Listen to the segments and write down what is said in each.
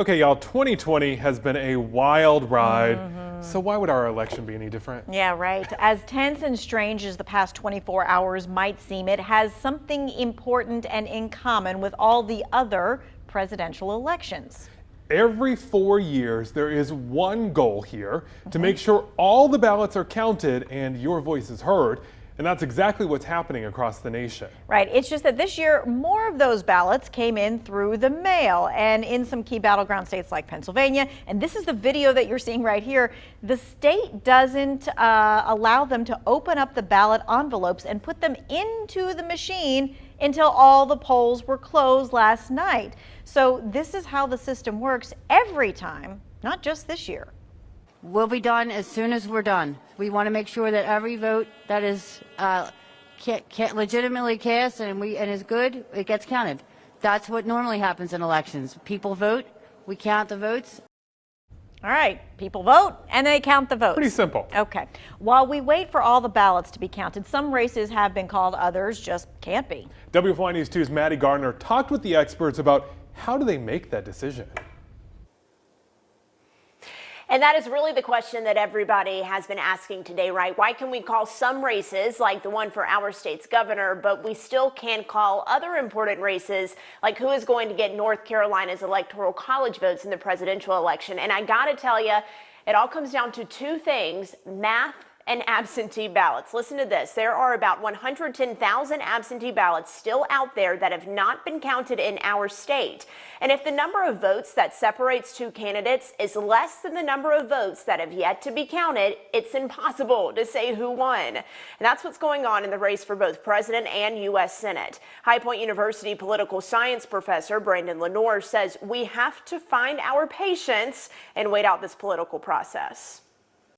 Okay, y'all, 2020 has been a wild ride. So why would our election be any different? Yeah, right. As tense and strange as the past 24 hours might seem, it has something important and in common with all the other presidential elections. Every 4 years, there is one goal here to make sure all the ballots are counted and your voice is heard. And that's exactly what's happening across the nation. Right. It's just that this year, more of those ballots came in through the mail and in some key battleground states like Pennsylvania. And this is the video that you're seeing right here. The state doesn't allow them to open up the ballot envelopes and put them into the machine until all the polls were closed last night. So this is how the system works every time, not just this year. We'll be done as soon as we're done. We want to make sure that every vote that is legitimately cast and is good, it gets counted. That's what normally happens in elections. People vote, we count the votes. All right, people vote and they count the votes. Pretty simple. Okay. While we wait for all the ballots to be counted, some races have been called, others just can't be. WFY News 2's Maddie Gardner talked with the experts about how do they make that decision. And that is really the question that everybody has been asking today, right? Why can we call some races, like the one for our state's governor, but we still can't call other important races, like who is going to get North Carolina's electoral college votes in the presidential election? And I got to tell you, it all comes down to two things: math and absentee ballots. Listen to this. There are about 110,000 absentee ballots still out there that have not been counted in our state. And if the number of votes that separates two candidates is less than the number of votes that have yet to be counted, it's impossible to say who won. And that's what's going on in the race for both president and U.S. Senate. High Point University political science professor Brandon Lenore says we have to find our patience and wait out this political process.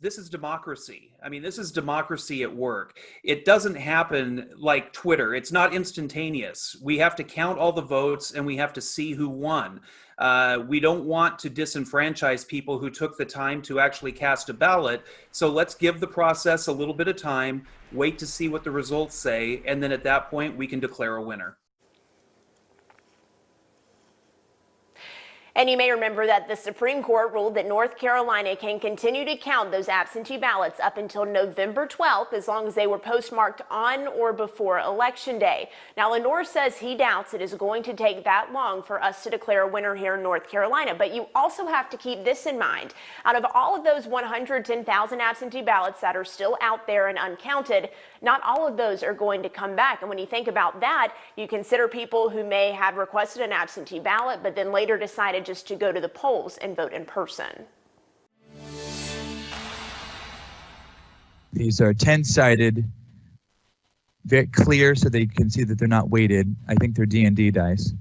This is democracy. I mean, this is democracy at work. It doesn't happen like Twitter. It's not instantaneous. We have to count all the votes and we have to see who won. We don't want to disenfranchise people who took the time to actually cast a ballot. So let's give the process a little bit of time, wait to see what the results say, and then at that point we can declare a winner. And you may remember that the Supreme Court ruled that North Carolina can continue to count those absentee ballots up until November 12th, as long as they were postmarked on or before Election Day. Now, Lenore says he doubts it is going to take that long for us to declare a winner here in North Carolina. But you also have to keep this in mind. Out of all of those 110,000 absentee ballots that are still out there and uncounted, not all of those are going to come back. And when you think about that, you consider people who may have requested an absentee ballot, but then later decided just to go to the polls and vote in person. These are 10-sided, very clear so that you can see that they're not weighted. I think they're D&D dice.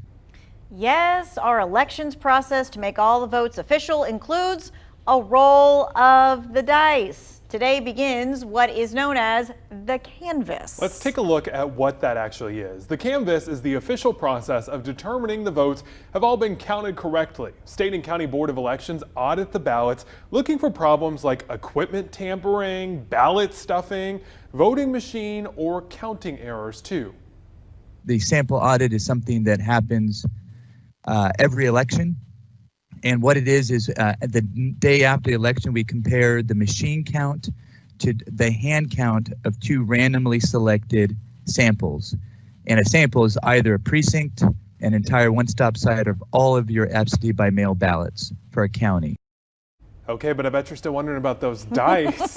Yes, our elections process to make all the votes official includes a roll of the dice. Today begins what is known as the canvass. Let's take a look at what that actually is. The canvass is the official process of determining the votes have all been counted correctly. State and county board of elections audit the ballots, looking for problems like equipment tampering, ballot stuffing, voting machine, or counting errors too. The sample audit is something that happens every election. And what it is the day after the election, we compare the machine count to the hand count of two randomly selected samples. And a sample is either a precinct, an entire one-stop site, of all of your absentee by mail ballots for a county. Okay, but I bet you're still wondering about those dice.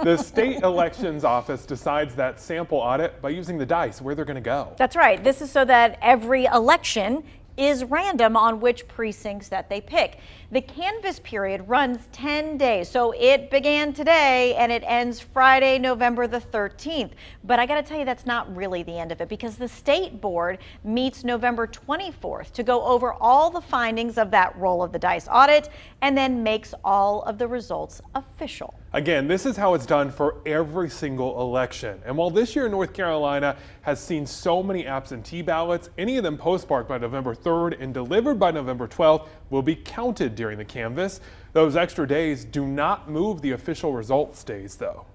The state elections office decides that sample audit by using the dice, where they're going to go. That's right. This is so that every election is random on which precincts that they pick. The canvass period runs 10 days, so it began today and it ends Friday, November the 13th. But I got to tell you, that's not really the end of it, because the state board meets November 24th to go over all the findings of that roll of the dice audit and then makes all of the results official. Again, this is how it's done for every single election. And while this year North Carolina has seen so many absentee ballots, any of them postmarked by November 3rd and delivered by November 12th will be counted during the canvass. Those extra days do not move the official results days, though.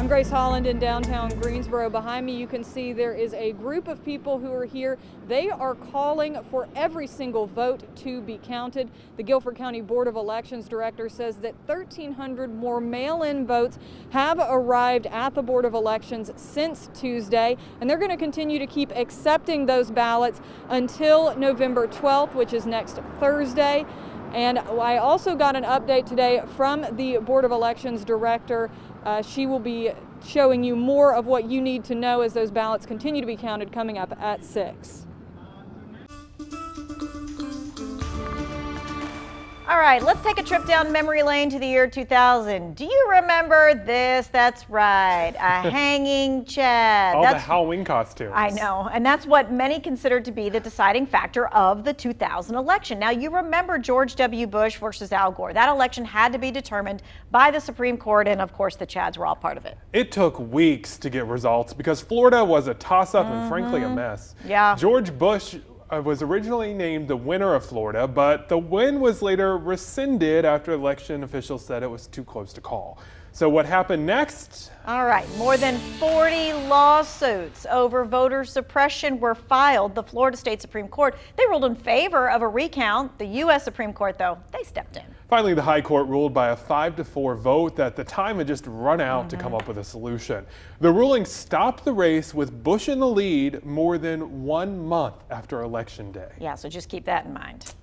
I'm Grace Holland in downtown Greensboro. Behind me you can see there is a group of people who are here. They are calling for every single vote to be counted. The Guilford County Board of Elections director says that 1,300 more mail-in votes have arrived at the Board of Elections since Tuesday, and they're going to continue to keep accepting those ballots until November 12th, which is next Thursday. And I also got an update today from the Board of Elections director. She will be showing you more of what you need to know as those ballots continue to be counted coming up at 6. All right, let's take a trip down memory lane to the year 2000. Do you remember this? That's right, a hanging Chad. The Halloween costumes. I know, and that's what many consider to be the deciding factor of the 2000 election. Now, you remember George W. Bush versus Al Gore. That election had to be determined by the Supreme Court, and of course, the Chads were all part of it. It took weeks to get results because Florida was a toss-up and frankly a mess. Yeah. George Bush was originally named the winner of Florida, but the win was later rescinded after election officials said it was too close to call. So what happened next? All right, more than 40 lawsuits over voter suppression were filed. The Florida State Supreme Court, they ruled in favor of a recount. The U.S. Supreme Court, though, they stepped in. Finally, the High Court ruled by a 5-4 vote that the time had just run out to come up with a solution. The ruling stopped the race with Bush in the lead more than 1 month after Election Day. Yeah, so just keep that in mind.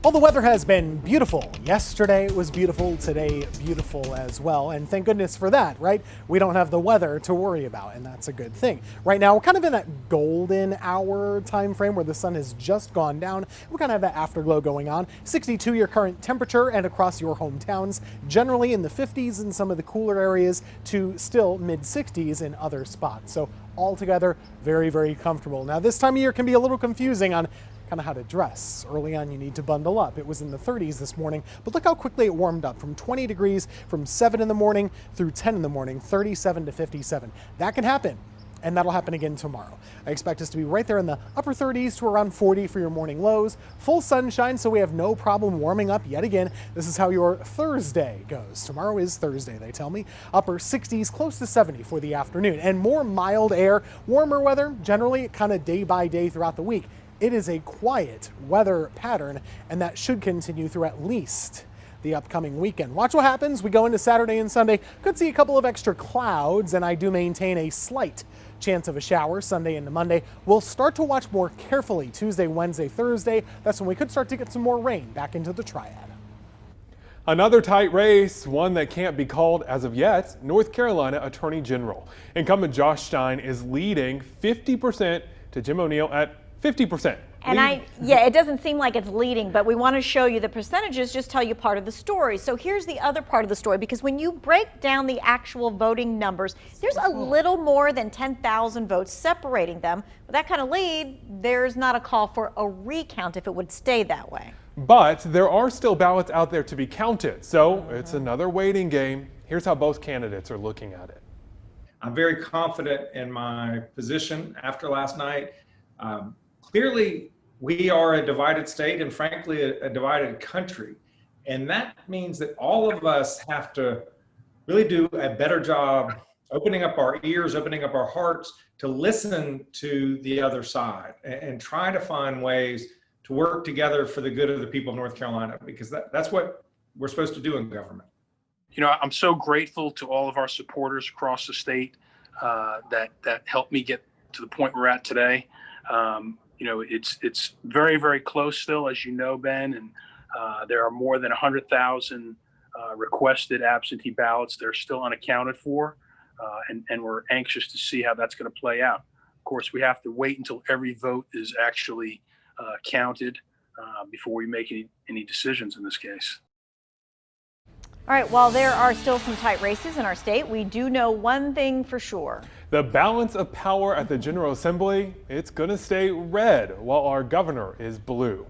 Well, the weather has been beautiful. Yesterday was beautiful, today beautiful as well, and thank goodness for that, right? We don't have the weather to worry about, and that's a good thing. Right now, we're kind of in that golden hour time frame where the sun has just gone down. We kind of have that afterglow going on. 62 your current temperature, and across your hometowns, generally in the 50s in some of the cooler areas to still mid-60s in other spots. So altogether, very, very comfortable. Now, this time of year can be a little confusing on kind of how to dress. Early on, you need to bundle up. It was in the 30s this morning, but look how quickly it warmed up from 20 degrees from 7 in the morning through 10 in the morning, 37 to 57. That can happen, and that'll happen again tomorrow. I expect us to be right there in the upper 30s to around 40 for your morning lows. Full sunshine, so we have no problem warming up yet again. This is how your Thursday goes. Tomorrow is Thursday, they tell me. Upper 60s, close to 70 for the afternoon, and more mild air, warmer weather, generally kind of day by day throughout the week. It is a quiet weather pattern, and that should continue through at least the upcoming weekend. Watch what happens. We go into Saturday and Sunday. Could see a couple of extra clouds, and I do maintain a slight chance of a shower Sunday into Monday. We'll start to watch more carefully Tuesday, Wednesday, Thursday. That's when we could start to get some more rain back into the triad. Another tight race, one that can't be called as of yet. North Carolina Attorney General. Incumbent Josh Stein is leading 50% to Jim O'Neill at 50%. And it doesn't seem like it's leading, but we want to show you the percentages, just tell you part of the story. So here's the other part of the story, because when you break down the actual voting numbers, there's a little more than 10,000 votes separating them. With that kind of lead, there's not a call for a recount if it would stay that way. But there are still ballots out there to be counted, so it's another waiting game. Here's how both candidates are looking at it. I'm very confident in my position after last night. Clearly, we are a divided state and frankly, a divided country. And that means that all of us have to really do a better job opening up our ears, opening up our hearts to listen to the other side and try to find ways to work together for the good of the people of North Carolina, because that's what we're supposed to do in government. You know, I'm so grateful to all of our supporters across the state that helped me get to the point we're at today. You know, it's very, very close still, as you know, Ben, and there are more than 100,000 requested absentee ballots that are still unaccounted for, and we're anxious to see how that's going to play out. Of course, we have to wait until every vote is actually counted before we make any decisions in this case. All right, while there are still some tight races in our state, we do know one thing for sure. The balance of power at the General Assembly, it's going to stay red while our governor is blue.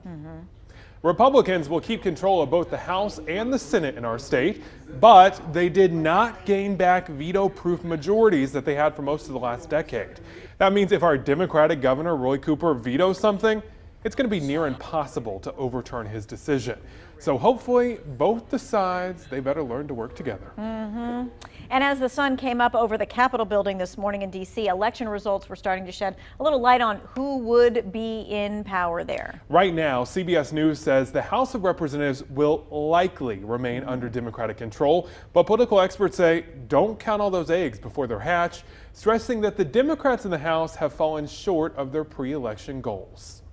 Republicans will keep control of both the House and the Senate in our state, but they did not gain back veto-proof majorities that they had for most of the last decade. That means if our Democratic governor, Roy Cooper, vetoes something, it's going to be near impossible to overturn his decision. So hopefully both the sides, they better learn to work together. And as the sun came up over the Capitol building this morning in D.C., election results were starting to shed a little light on who would be in power there. Right now, CBS News says the House of Representatives will likely remain under Democratic control, but political experts say don't count all those eggs before they're hatched, stressing that the Democrats in the House have fallen short of their pre-election goals.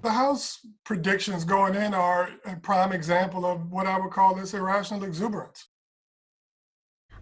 The House predictions going in are a prime example of what I would call this irrational exuberance.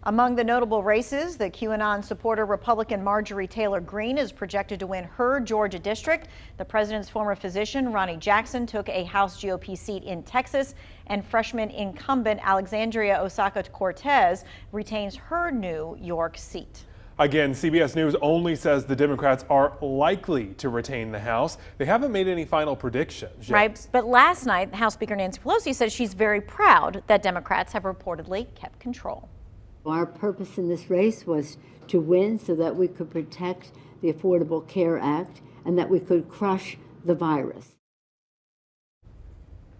Among the notable races, the QAnon supporter Republican Marjorie Taylor Greene is projected to win her Georgia district. The president's former physician, Ronnie Jackson, took a House GOP seat in Texas, and freshman incumbent Alexandria Ocasio-Cortez retains her New York seat. Again, CBS News only says the Democrats are likely to retain the House. They haven't made any final predictions yet. Right, but last night, House Speaker Nancy Pelosi said she's very proud that Democrats have reportedly kept control. Our purpose in this race was to win so that we could protect the Affordable Care Act and that we could crush the virus.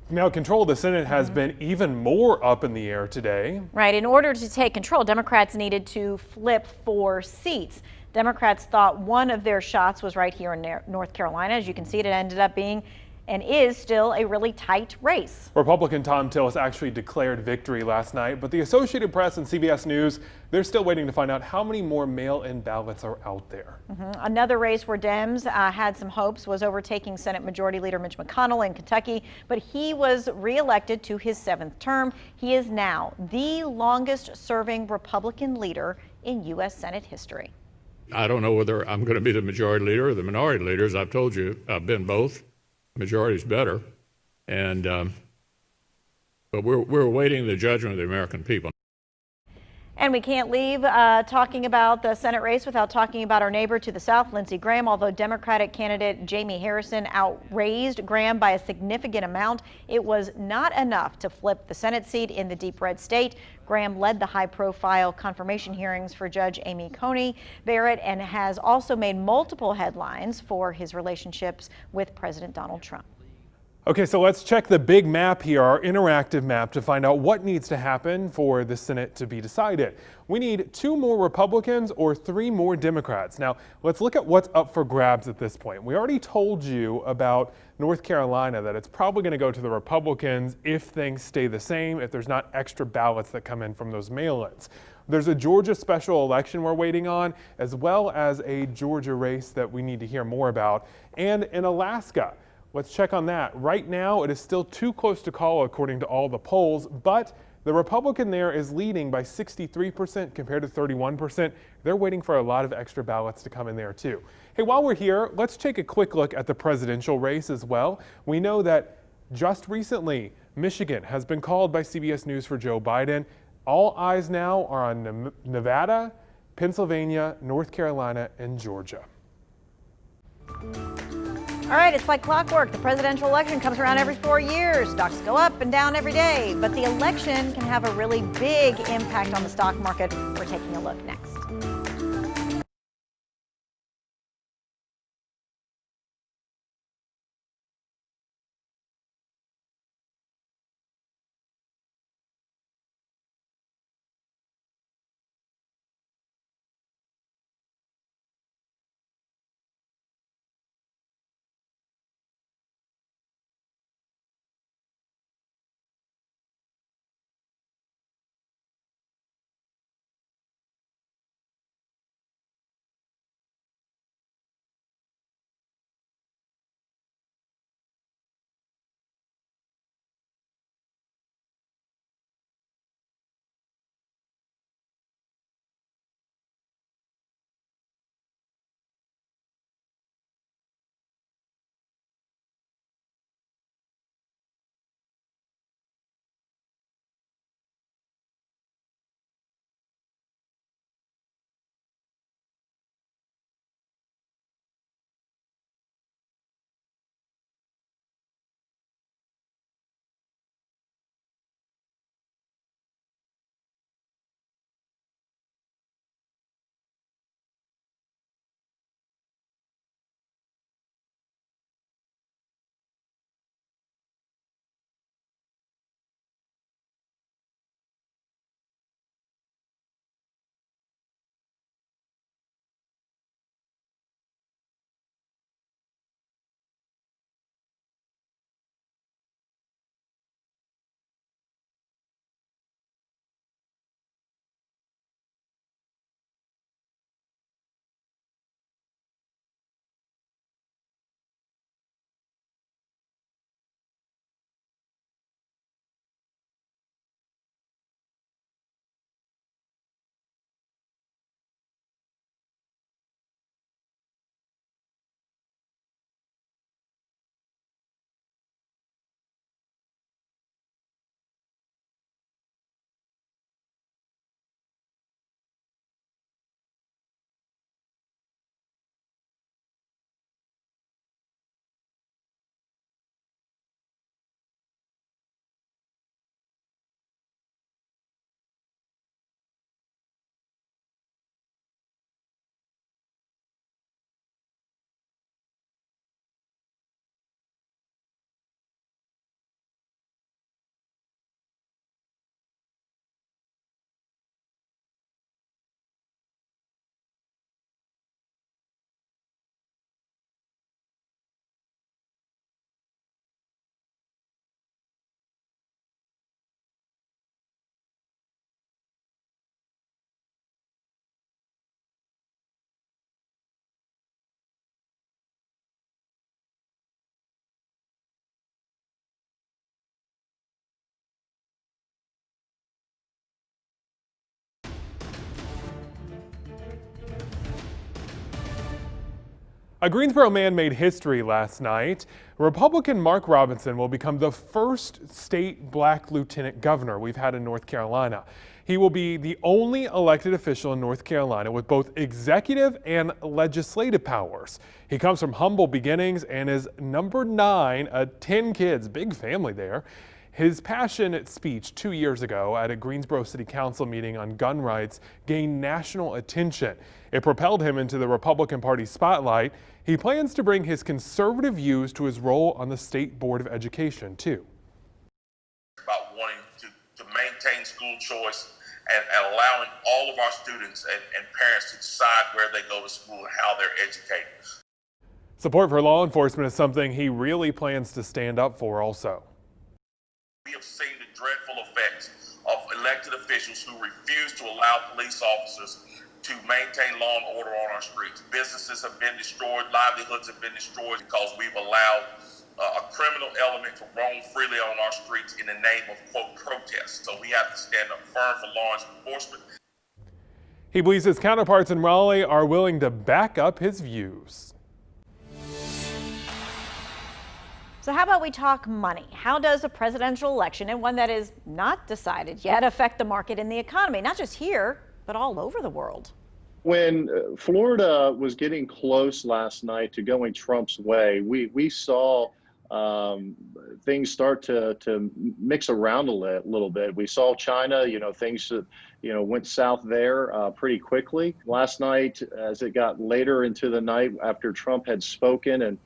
Now, control of the Senate has been even more up in the air today. Right. In order to take control, Democrats needed to flip 4 seats. Democrats thought one of their shots was right here in North Carolina. As you can see, it ended up being and is still a really tight race. Republican Tom Tillis actually declared victory last night, but the Associated Press and CBS News, they're still waiting to find out how many more mail-in ballots are out there. Another race where Dems had some hopes was overtaking Senate Majority Leader Mitch McConnell in Kentucky, but he was reelected to his 7th term. He is now the longest-serving Republican leader in U.S. Senate history. I don't know whether I'm going to be the majority leader or the minority leader. As I've told you, I've been both. Majority is better, and but we're awaiting the judgment of the American people. And we can't leave talking about the Senate race without talking about our neighbor to the south, Lindsey Graham. Although Democratic candidate Jamie Harrison outraised Graham by a significant amount, it was not enough to flip the Senate seat in the deep red state. Graham led the high-profile confirmation hearings for Judge Amy Coney Barrett and has also made multiple headlines for his relationships with President Donald Trump. Okay, so let's check the big map here, our interactive map, to find out what needs to happen for the Senate to be decided. We need 2 more Republicans or 3 more Democrats. Now, let's look at what's up for grabs at this point. We already told you about North Carolina, that it's probably going to go to the Republicans if things stay the same, if there's not extra ballots that come in from those mail-ins. There's a Georgia special election we're waiting on, as well as a Georgia race that we need to hear more about. And in Alaska, let's check on that. Right now, it is still too close to call according to all the polls, but the Republican there is leading by 63% compared to 31%. They're waiting for a lot of extra ballots to come in there too. Hey, while we're here, let's take a quick look at the presidential race as well. We know that just recently, Michigan has been called by CBS News for Joe Biden. All eyes now are on Nevada, Pennsylvania, North Carolina, and Georgia. All right, it's like clockwork. The presidential election comes around every 4 years. Stocks go up and down every day, but the election can have a really big impact on the stock market. We're taking a look next. A Greensboro man made history last night. Republican Mark Robinson will become the first state black lieutenant governor we've had in North Carolina. He will be the only elected official in North Carolina with both executive and legislative powers. He comes from humble beginnings and is number 9 of 10 kids, big family there. His passionate speech 2 years ago at a Greensboro City Council meeting on gun rights gained national attention. It propelled him into the Republican Party spotlight. He plans to bring his conservative views to his role on the State Board of Education, too. About wanting to maintain school choice and allowing all of our students and parents to decide where they go to school and how they're educated. Support for law enforcement is something he really plans to stand up for also. We have seen the dreadful effects of elected officials who refuse to allow police officers to maintain law and order on our streets. Businesses have been destroyed, livelihoods have been destroyed because we've allowed a criminal element to roam freely on our streets in the name of, quote, protest. So we have to stand up firm for law enforcement. He believes his counterparts in Raleigh are willing to back up his views. So how about we talk money? How does a presidential election, and one that is not decided yet, affect the market and the economy, not just here, but all over the world? When Florida was getting close last night to going Trump's way, we saw things start to mix around a little bit. We saw China, things went south there pretty quickly. Last night, as it got later into the night after Trump had spoken and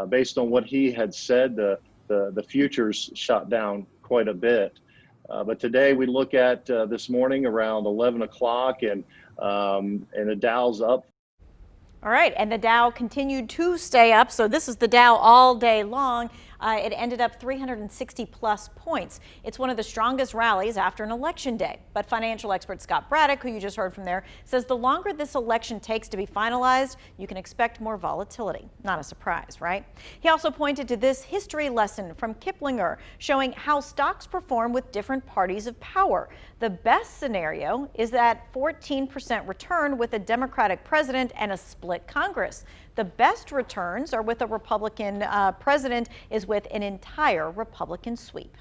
based on what he had said, the futures shot down quite a bit. But today we look at this morning around 11 o'clock and the Dow's up. All right, and the Dow continued to stay up. So this is the Dow all day long. It ended up 360 plus points. It's one of the strongest rallies after an election day. But financial expert Scott Braddock, who you just heard from there, says the longer this election takes to be finalized, you can expect more volatility. Not a surprise, right? He also pointed to this history lesson from Kiplinger, showing how stocks perform with different parties of power. The best scenario is that 14% return with a Democratic president and a split Congress. The best returns are with a Republican president is with an entire Republican sweep.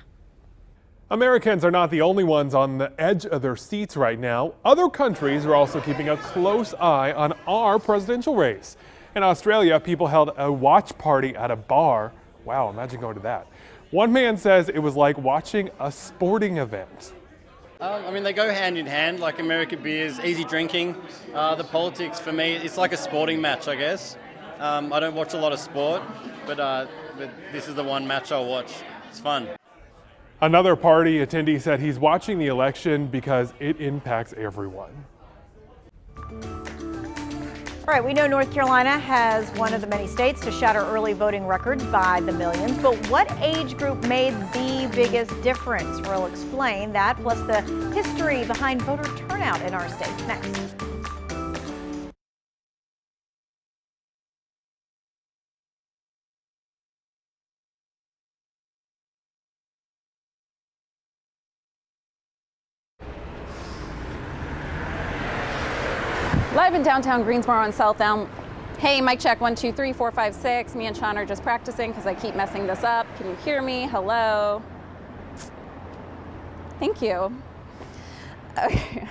Americans are not the only ones on the edge of their seats right now. Other countries are also keeping a close eye on our presidential race. In Australia, people held a watch party at a bar. Wow, imagine going to that. One man says it was like watching a sporting event. I mean, they go hand in hand, like American beers, easy drinking. The politics, for me, it's like a sporting match, I guess. I don't watch a lot of sport, but this is the one match I'll watch. It's fun. Another party attendee said he's watching the election because it impacts everyone. All right, we know North Carolina has one of the many states to shatter early voting records by the millions, but what age group made the biggest difference? We'll explain that, plus the history behind voter turnout in our state next. Live in downtown Greensboro on South Elm. Hey, mic check, 1, 2, 3, 4, 5, 6. Me and Sean are just practicing because I keep messing this up. Can you hear me? Hello. Thank you. Okay.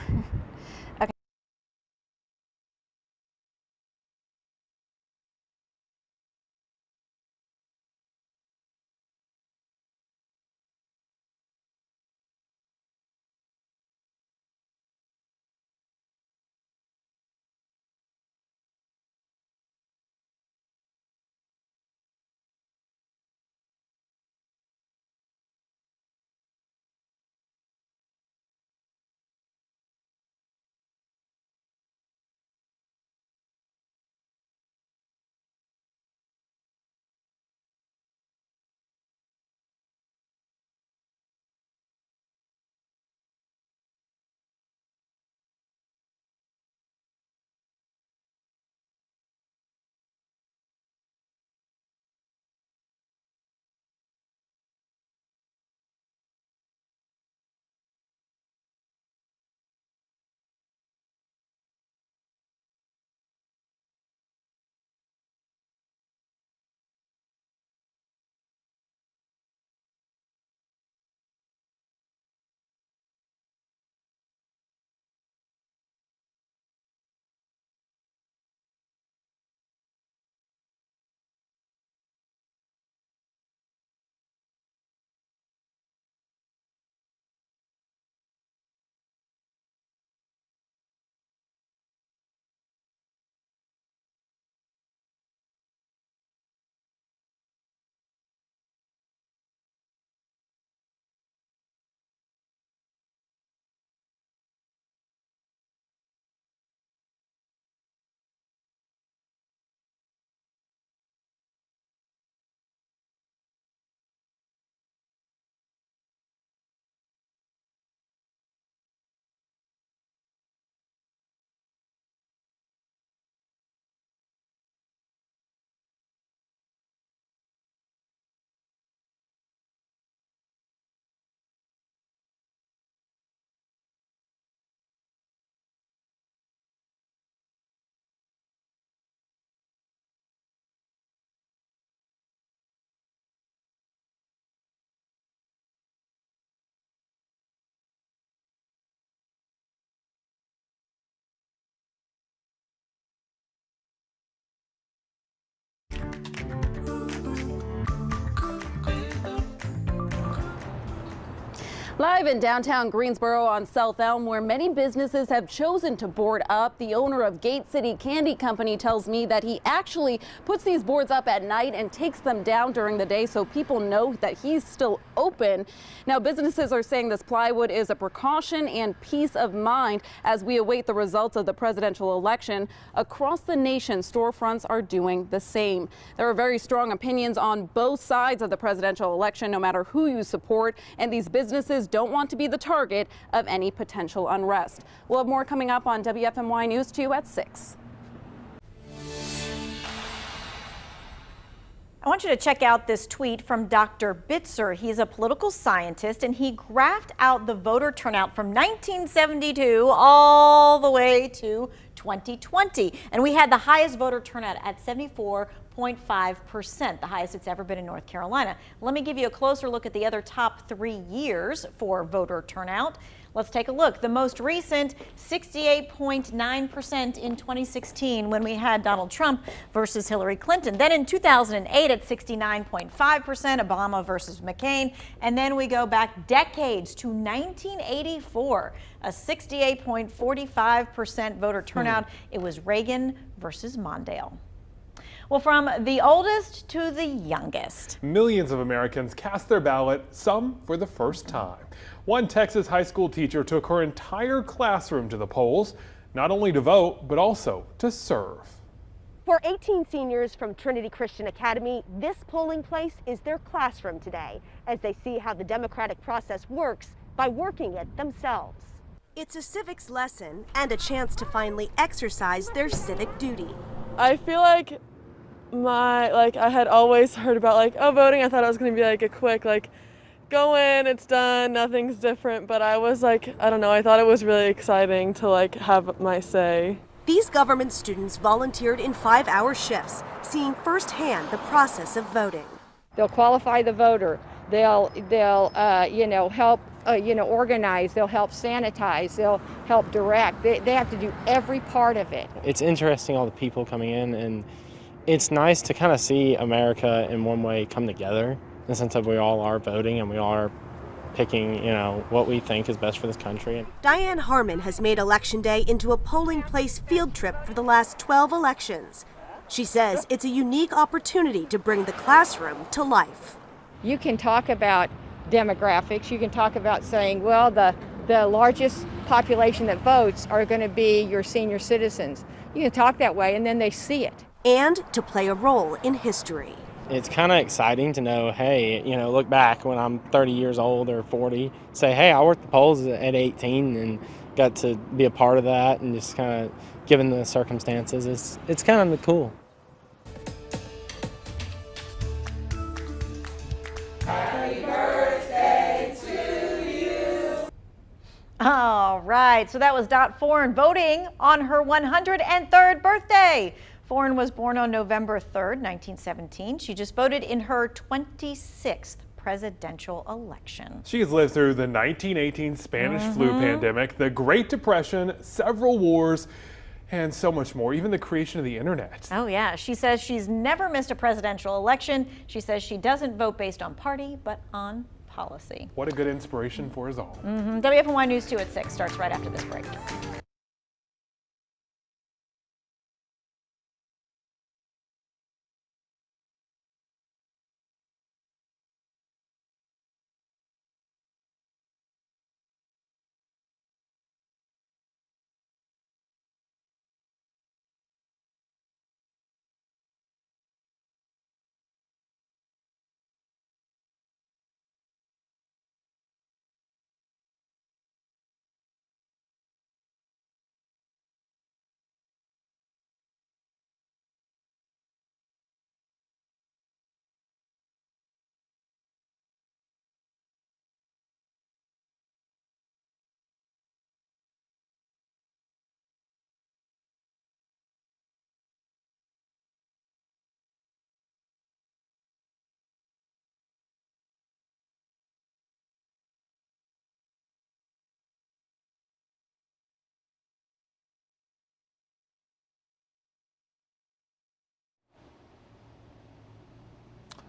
Live in downtown Greensboro on South Elm, where many businesses have chosen to board up. The owner of Gate City Candy Company tells me that he actually puts these boards up at night and takes them down during the day so people know that he's still open. Now, businesses are saying this plywood is a precaution and peace of mind as we await the results of the presidential election. Across the nation, storefronts are doing the same. There are very strong opinions on both sides of the presidential election, no matter who you support, and these businesses don't want to be the target of any potential unrest. We'll have more coming up on WFMY News 2 at 6. I want you to check out this tweet from Dr. Bitzer. He's a political scientist, and he graphed out the voter turnout from 1972 all the way to 2020. And we had the highest voter turnout at 74.5%, the highest it's ever been in North Carolina. Let me give you a closer look at the other top 3 years for voter turnout. Let's take a look. The most recent, 68.9% in 2016 when we had Donald Trump versus Hillary Clinton. Then in 2008 at 69.5%, Obama versus McCain. And then we go back decades to 1984, a 68.45% voter turnout. It was Reagan versus Mondale. Well, from the oldest to the youngest. Millions of Americans cast their ballot, some for the first time. One Texas high school teacher took her entire classroom to the polls, not only to vote, but also to serve. For 18 seniors from Trinity Christian Academy, this polling place is their classroom today, as they see how the democratic process works by working it themselves. It's a civics lesson and a chance to finally exercise their civic duty. I feel like I had always heard about voting. I thought it was going to be a quick go in, it's done, nothing's different, but I was I don't know, I thought it was really exciting to have my say. These government students volunteered in 5-hour shifts, seeing firsthand the process of voting. They'll qualify the voter. They'll help organize. They'll help sanitize. They'll help direct. They have to do every part of it. It's interesting, all the people coming in, and it's nice to kind of see America in one way come together, in the sense that we all are voting and we all are picking, what we think is best for this country. Diane Harmon has made Election Day into a polling place field trip for the last 12 elections. She says it's a unique opportunity to bring the classroom to life. You can talk about demographics. You can talk about saying, well, the largest population that votes are going to be your senior citizens. You can talk that way, and then they see it. And to play a role in history. It's kind of exciting to know, hey, look back when I'm 30 years old or 40, say, hey, I worked the polls at 18 and got to be a part of that, and just kind of, given the circumstances, it's kind of cool. Happy birthday to you. All right, so that was Dot Foran voting on her 103rd birthday. Foran was born on November 3rd, 1917. She just voted in her 26th presidential election. She has lived through the 1918 Spanish flu pandemic, the Great Depression, several wars, and so much more, even the creation of the internet. Oh yeah, she says she's never missed a presidential election. She says she doesn't vote based on party, but on policy. What a good inspiration for us all. WFMY News 2 at 6 starts right after this break.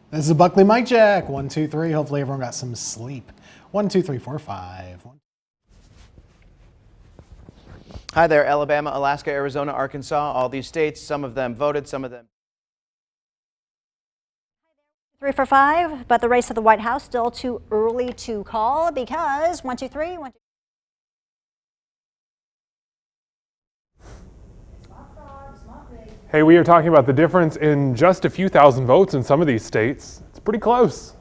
This is Buckley Mic Check. 1, 2, 3. Hopefully everyone got some sleep. 1, 2, 3, 4, 5. Hi there, Alabama, Alaska, Arizona, Arkansas, all these states. Some of them voted, some of them. 3 for 5, but the race to the White House still too early to call because 1, 2, 3. 1, 2. Hey, we are talking about the difference in just a few thousand votes in some of these states. It's pretty close.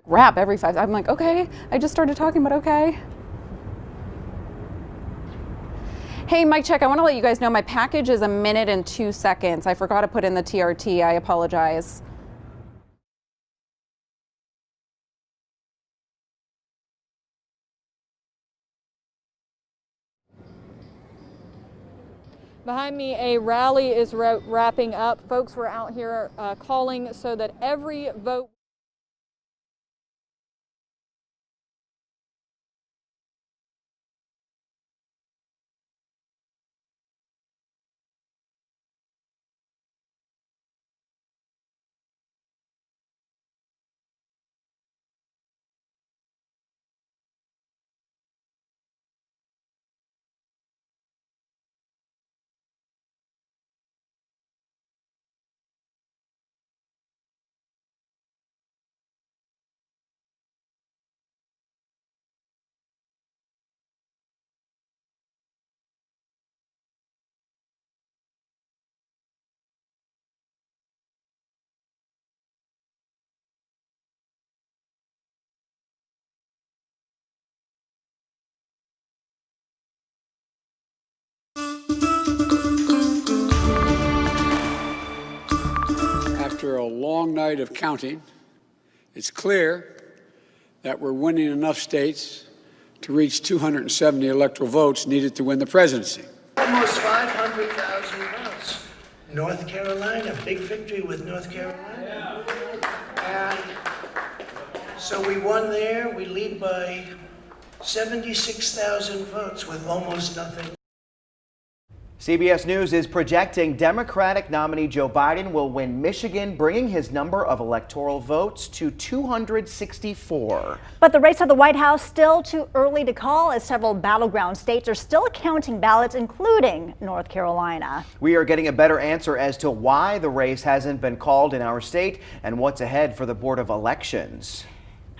Rap every 5. I'm like, okay, I just started talking, but okay. Hey, mic check. I want to let you guys know my package is 1 minute and 2 seconds. I forgot to put in the TRT. I apologize. Behind me, a rally is wrapping up. Folks were out here calling so that every vote. After a long night of counting, it's clear that we're winning enough states to reach 270 electoral votes needed to win the presidency. Almost 500,000 votes. North Carolina, big victory with North Carolina. And so we won there. We lead by 76,000 votes with almost nothing. CBS News is projecting Democratic nominee Joe Biden will win Michigan, bringing his number of electoral votes to 264. But the race to the White House still too early to call, as several battleground states are still counting ballots, including North Carolina. We are getting a better answer as to why the race hasn't been called in our state and what's ahead for the Board of Elections.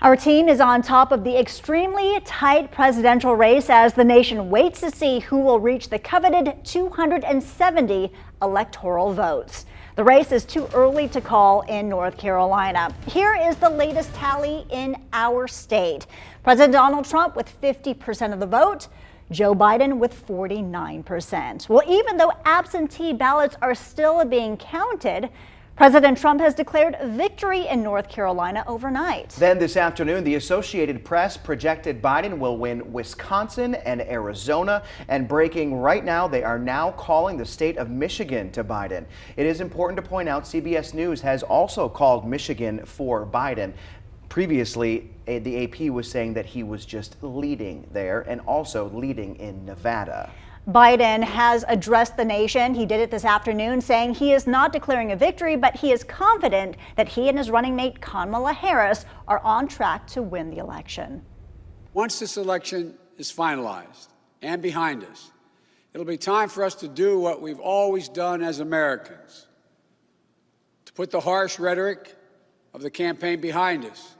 Our team is on top of the extremely tight presidential race as the nation waits to see who will reach the coveted 270 electoral votes. The race is too early to call in North Carolina. Here is the latest tally in our state. President Donald Trump with 50% of the vote, Joe Biden with 49%. Well, even though absentee ballots are still being counted, President Trump has declared victory in North Carolina overnight. Then this afternoon, the Associated Press projected Biden will win Wisconsin and Arizona. And breaking right now, they are now calling the state of Michigan to Biden. It is important to point out CBS News has also called Michigan for Biden. Previously, the AP was saying that he was just leading there and also leading in Nevada. Biden has addressed the nation. He did it this afternoon, saying he is not declaring a victory, but he is confident that he and his running mate Kamala Harris are on track to win the election. Once this election is finalized and behind us, it'll be time for us to do what we've always done as Americans, to put the harsh rhetoric of the campaign behind us.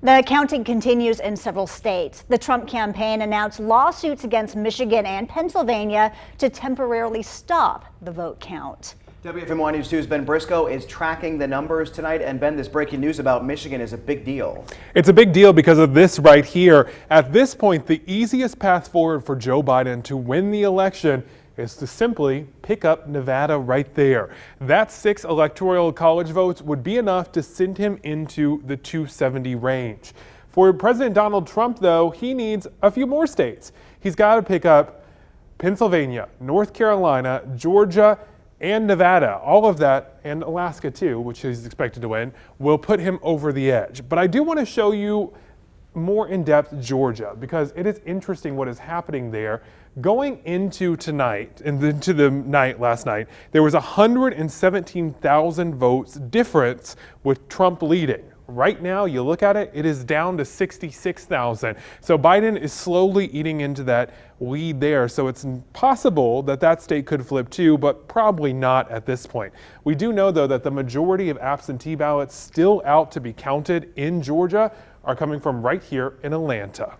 The counting continues in several states. The Trump campaign announced lawsuits against Michigan and Pennsylvania to temporarily stop the vote count. WFMY News 2's Ben Briscoe is tracking the numbers tonight. And Ben, this breaking news about Michigan is a big deal. It's a big deal because of this right here. At this point, the easiest path forward for Joe Biden to win the election is to simply pick up Nevada right there. That 6 electoral college votes would be enough to send him into the 270 range. For President Donald Trump, though, he needs a few more states. He's got to pick up Pennsylvania, North Carolina, Georgia, and Nevada. All of that, and Alaska too, which he's expected to win, will put him over the edge. But I do want to show you more in depth Georgia, because it is interesting what is happening there. Going into tonight and into the night last night, there was 117,000 votes difference with Trump leading. Right now, you look at it, it is down to 66,000. So Biden is slowly eating into that lead there. So it's possible that that state could flip too, but probably not at this point. We do know, though, that the majority of absentee ballots still out to be counted in Georgia are coming from right here in Atlanta.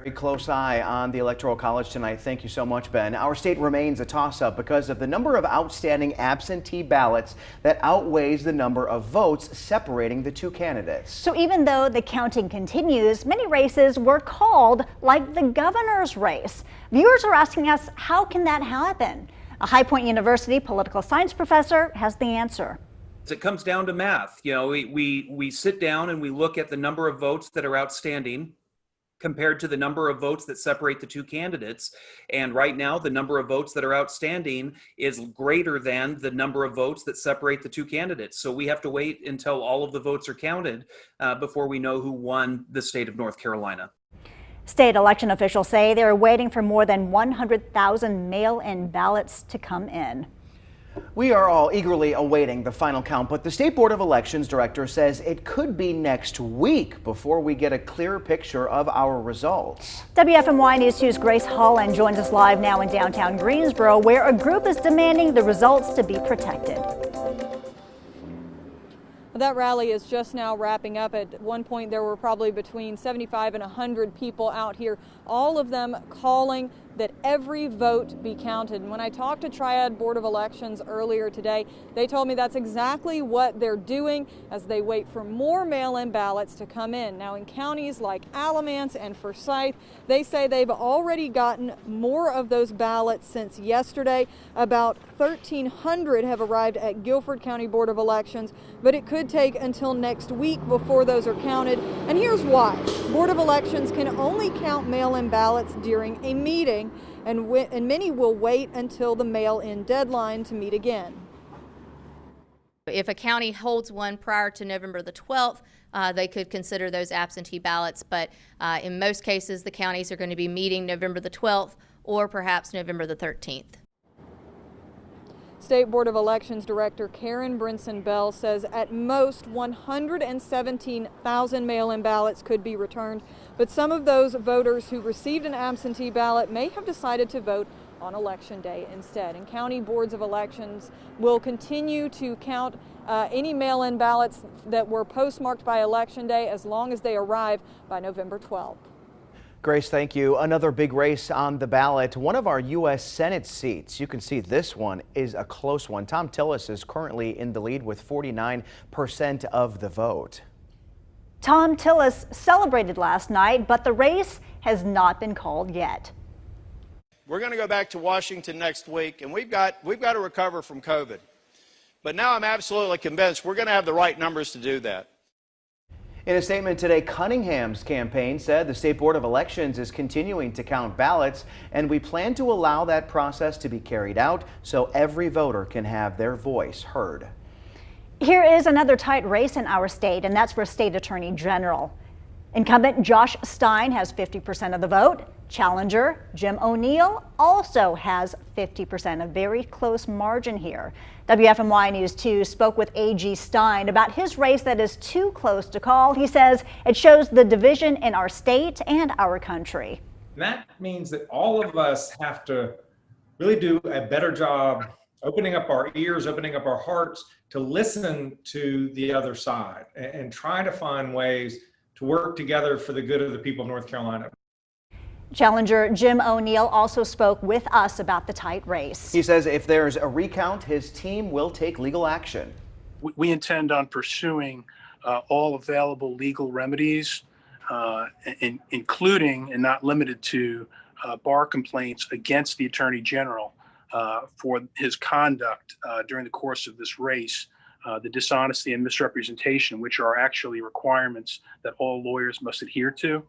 Very close eye on the Electoral College tonight. Thank you so much, Ben. Our state remains a toss-up because of the number of outstanding absentee ballots that outweighs the number of votes separating the two candidates. So even though the counting continues, many races were called, like the governor's race. Viewers are asking us, how can that happen? A High Point University political science professor has the answer. It comes down to math. You know, we sit down and we look at the number of votes that are outstanding compared to the number of votes that separate the two candidates. And right now, the number of votes that are outstanding is greater than the number of votes that separate the two candidates. So we have to wait until all of the votes are counted before we know who won the state of North Carolina. State election officials say they're waiting for more than 100,000 mail-in ballots to come in. We are all eagerly awaiting the final count, but the State Board of Elections director says it could be next week before we get a clearer picture of our results. WFMY News 2's Grace Holland joins us live now in downtown Greensboro, where a group is demanding the results to be protected. That rally is just now wrapping up. At one point, there were probably between 75 and 100 people out here, all of them calling that every vote be counted. And when I talked to Triad Board of Elections earlier today, they told me that's exactly what they're doing as they wait for more mail-in ballots to come in. Now, in counties like Alamance and Forsyth, they say they've already gotten more of those ballots since yesterday. About 1,300 have arrived at Guilford County Board of Elections, but it could take until next week before those are counted. And here's why. Board of Elections can only count mail-in ballots during a meeting, and many will wait until the mail-in deadline to meet again. If a county holds one prior to November the 12th, they could consider those absentee ballots, but in most cases the counties are going to be meeting November the 12th or perhaps November the 13th. State Board of Elections Director Karen Brinson Bell says at most 117,000 mail-in ballots could be returned, but some of those voters who received an absentee ballot may have decided to vote on Election Day instead. And county boards of elections will continue to count any mail-in ballots that were postmarked by Election Day as long as they arrive by November 12th. Grace, thank you. Another big race on the ballot. One of our U.S. Senate seats, you can see this one is a close one. Tom Tillis is currently in the lead with 49% of the vote. Tom Tillis celebrated last night, but the race has not been called yet. We're going to go back to Washington next week, and we've got to recover from COVID. But now I'm absolutely convinced we're going to have the right numbers to do that. In a statement today, Cunningham's campaign said the State Board of Elections is continuing to count ballots, and we plan to allow that process to be carried out so every voter can have their voice heard. Here is another tight race in our state, and that's for State Attorney General. Incumbent Josh Stein has 50% of the vote. Challenger Jim O'Neill also has 50%, a very close margin here. WFMY News 2 spoke with A.G. Stein about his race that is too close to call. He says it shows the division in our state and our country. And that means that all of us have to really do a better job opening up our ears, opening up our hearts to listen to the other side and try to find ways to work together for the good of the people of North Carolina. Challenger Jim O'Neill also spoke with us about the tight race. He says if there's a recount, his team will take legal action. We intend on pursuing all available legal remedies, including and not limited to bar complaints against the Attorney General for his conduct during the course of this race, the dishonesty and misrepresentation, which are actually requirements that all lawyers must adhere to.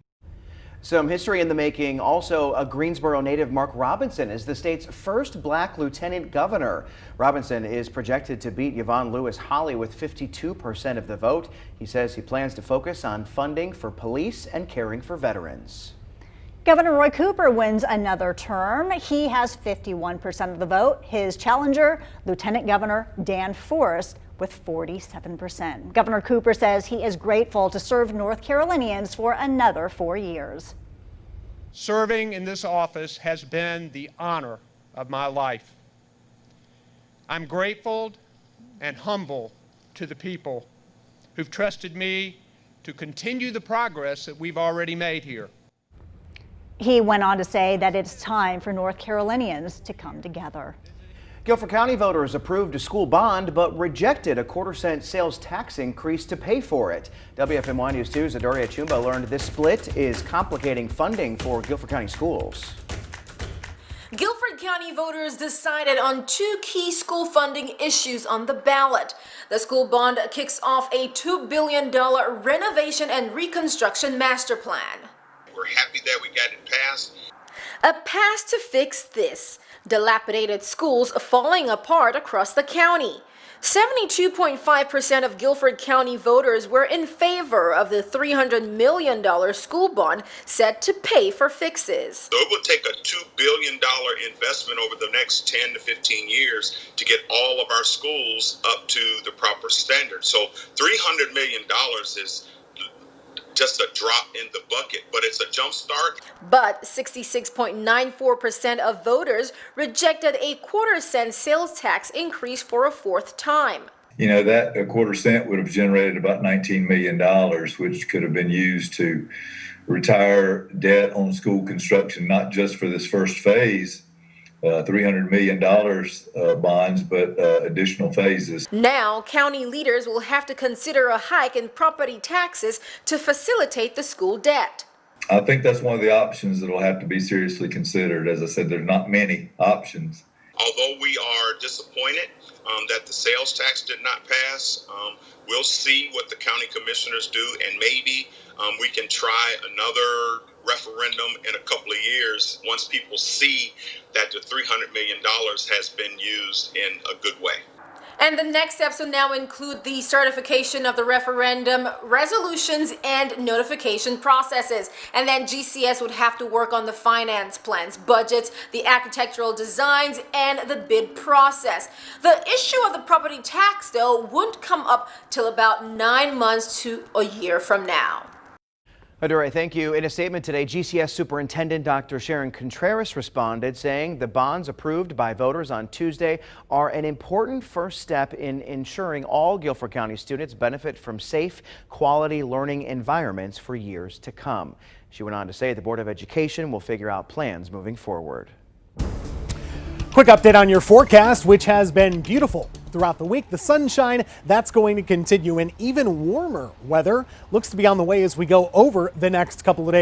Some history in the making. Also, a Greensboro native, Mark Robinson, is the state's first black lieutenant governor. Robinson is projected to beat Yvonne Lewis Holley with 52% of the vote. He says he plans to focus on funding for police and caring for veterans. Governor Roy Cooper wins another term. He has 51% of the vote. His challenger, Lieutenant Governor Dan Forest, with 47%. Governor Cooper says he is grateful to serve North Carolinians for another 4 years. Serving in this office has been the honor of my life. I'm grateful and humble to the people who've trusted me to continue the progress that we've already made here. He went on to say that it's time for North Carolinians to come together. Guilford County voters approved a school bond but rejected a quarter-cent sales tax increase to pay for it. WFMY News 2's Adoria Chumba learned this split is complicating funding for Guilford County schools. Guilford County voters decided on two key school funding issues on the ballot. The school bond kicks off a $2 billion renovation and reconstruction master plan. We're happy that we got it passed. A pass to fix this. Dilapidated schools falling apart across the county. 72.5% of Guilford County voters were in favor of the $300 million school bond set to pay for fixes. So it will take a $2 billion investment over the next 10 to 15 years to get all of our schools up to the proper standard. So $300 million is just a drop in the bucket, but it's a jump start. But 66.94% of voters rejected a quarter-cent sales tax increase for a fourth time. You know, that a quarter cent would have generated about $19 million, which could have been used to retire debt on school construction, not just for this first phase, $300 million bonds, but additional phases. Now, county leaders will have to consider a hike in property taxes to facilitate the school debt. I think that's one of the options that will have to be seriously considered. As I said, there's not many options. Although we are disappointed that the sales tax did not pass, we'll see what the county commissioners do, and maybe we can try another referendum in a couple of years once people see that the $300 million has been used in a good way. And the next steps will now include the certification of the referendum, resolutions, and notification processes. And then GCS would have to work on the finance plans, budgets, the architectural designs, and the bid process. The issue of the property tax, though, won't come up till about 9 months to a year from now. Adore, thank you. In a statement today, GCS Superintendent Dr. Sharon Contreras responded, saying the bonds approved by voters on Tuesday are an important first step in ensuring all Guilford County students benefit from safe, quality learning environments for years to come. She went on to say the Board of Education will figure out plans moving forward. Quick update on your forecast, which has been beautiful throughout the week. The sunshine, that's going to continue, and even warmer weather looks to be on the way as we go over the next couple of days.